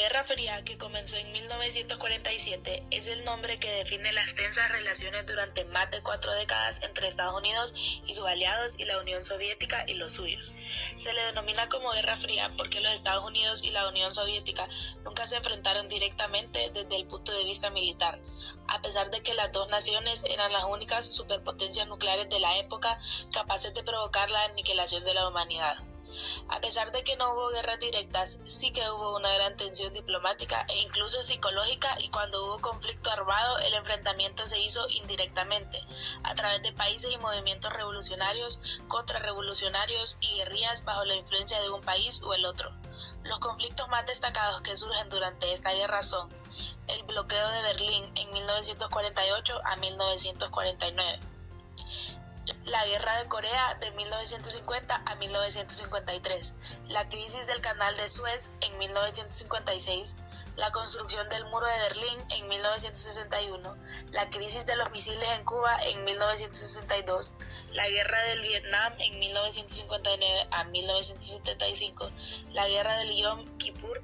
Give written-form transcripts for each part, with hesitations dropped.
Guerra Fría, que comenzó en 1947, es el nombre que define las tensas relaciones durante más de 4 décadas entre Estados Unidos y sus aliados y la Unión Soviética y los suyos. Se le denomina como Guerra Fría porque los Estados Unidos y la Unión Soviética nunca se enfrentaron directamente desde el punto de vista militar, a pesar de que las dos naciones eran las únicas superpotencias nucleares de la época capaces de provocar la aniquilación de la humanidad. A pesar de que no hubo guerras directas, sí que hubo una gran tensión diplomática e incluso psicológica, y cuando hubo conflicto armado, el enfrentamiento se hizo indirectamente, a través de países y movimientos revolucionarios, contrarrevolucionarios y guerrillas bajo la influencia de un país o el otro. Los conflictos más destacados que surgen durante esta guerra son el bloqueo de Berlín en 1948 a 1949, la Guerra de Corea de 1950 a 1953, la crisis del Canal de Suez en 1956, la construcción del Muro de Berlín en 1961, la crisis de los misiles en Cuba en 1962, la Guerra del Vietnam en 1959 a 1975, la Guerra del Yom Kippur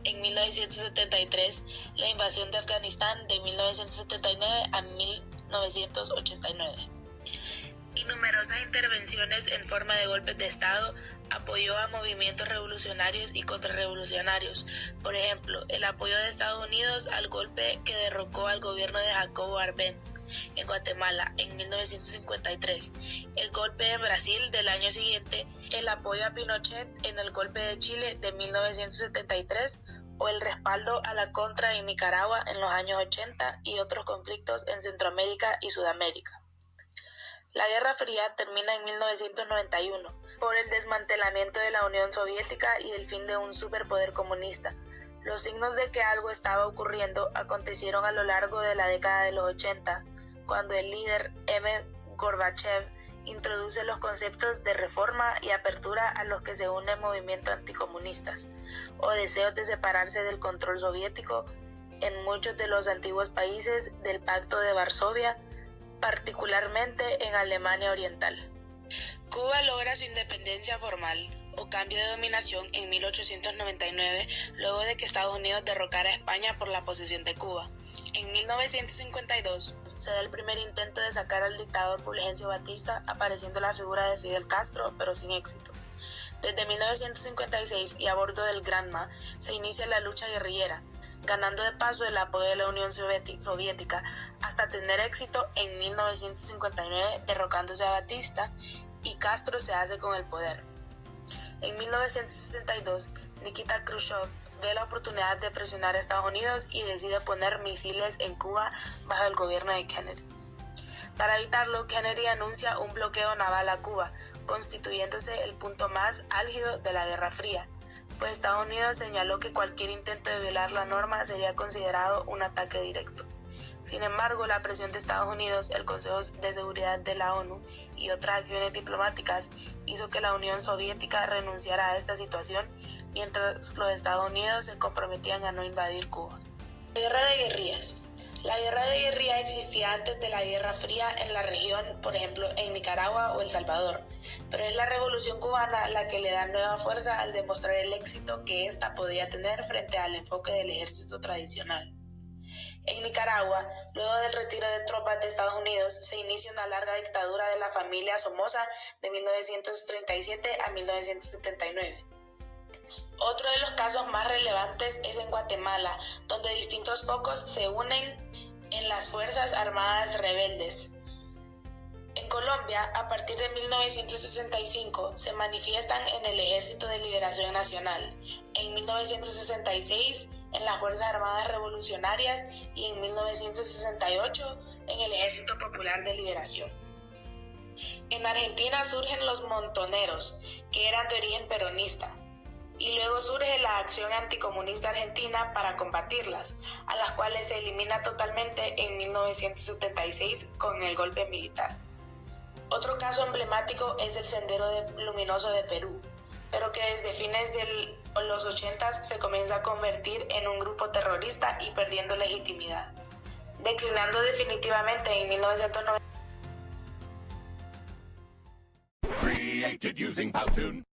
en 1973, la invasión de Afganistán de 1979 a 1989. Y numerosas intervenciones en forma de golpes de Estado, apoyó a movimientos revolucionarios y contrarrevolucionarios. Por ejemplo, el apoyo de Estados Unidos al golpe que derrocó al gobierno de Jacobo Arbenz en Guatemala en 1953, el golpe en Brasil del año siguiente, el apoyo a Pinochet en el golpe de Chile de 1973, o el respaldo a la contra en Nicaragua en los años 80 y otros conflictos en Centroamérica y Sudamérica. La Guerra Fría termina en 1991 por el desmantelamiento de la Unión Soviética y el fin de un superpoder comunista. Los signos de que algo estaba ocurriendo acontecieron a lo largo de la década de los 80, cuando el líder M. Gorbachev introduce los conceptos de reforma y apertura a los que se une el movimiento anticomunistas, o deseos de separarse del control soviético en muchos de los antiguos países del Pacto de Varsovia, particularmente en Alemania Oriental. Cuba logra su independencia formal o cambio de dominación en 1899, luego de que Estados Unidos derrocara a España por la posesión de Cuba. En 1952 se da el primer intento de sacar al dictador Fulgencio Batista, apareciendo la figura de Fidel Castro, pero sin éxito. Desde 1956 y a bordo del Granma se inicia la lucha guerrillera, ganando de paso el apoyo de la Unión Soviética hasta tener éxito en 1959, derrocándose a Batista, y Castro se hace con el poder. En 1962, Nikita Khrushchev ve la oportunidad de presionar a Estados Unidos y decide poner misiles en Cuba bajo el gobierno de Kennedy. Para evitarlo, Kennedy anuncia un bloqueo naval a Cuba, constituyéndose el punto más álgido de la Guerra Fría, pues Estados Unidos señaló que cualquier intento de violar la norma sería considerado un ataque directo. Sin embargo, la presión de Estados Unidos, el Consejo de Seguridad de la ONU y otras acciones diplomáticas hizo que la Unión Soviética renunciara a esta situación, mientras los Estados Unidos se comprometían a no invadir Cuba. Guerra de guerrillas. La guerra de guerrilla existía antes de la Guerra Fría en la región, por ejemplo en Nicaragua o El Salvador, pero es la Revolución Cubana la que le da nueva fuerza al demostrar el éxito que ésta podía tener frente al enfoque del ejército tradicional. En Nicaragua, luego del retiro de tropas de Estados Unidos, se inicia una larga dictadura de la familia Somoza de 1937 a 1979. Otro de los casos más relevantes es en Guatemala, donde distintos focos se unen en las Fuerzas Armadas rebeldes. En Colombia, a partir de 1965, se manifiestan en el Ejército de Liberación Nacional, en 1966 en las Fuerzas Armadas Revolucionarias y en 1968 en el Ejército Popular de Liberación. En Argentina surgen los montoneros, que eran de origen peronista, y luego surge la Acción Anticomunista Argentina para combatirlas, a las cuales se elimina totalmente en 1976 con el golpe militar. Otro caso emblemático es el Sendero Luminoso de Perú, pero que desde fines de los 80 se comienza a convertir en un grupo terrorista y perdiendo legitimidad, declinando definitivamente en 1990. Created using Powtoon.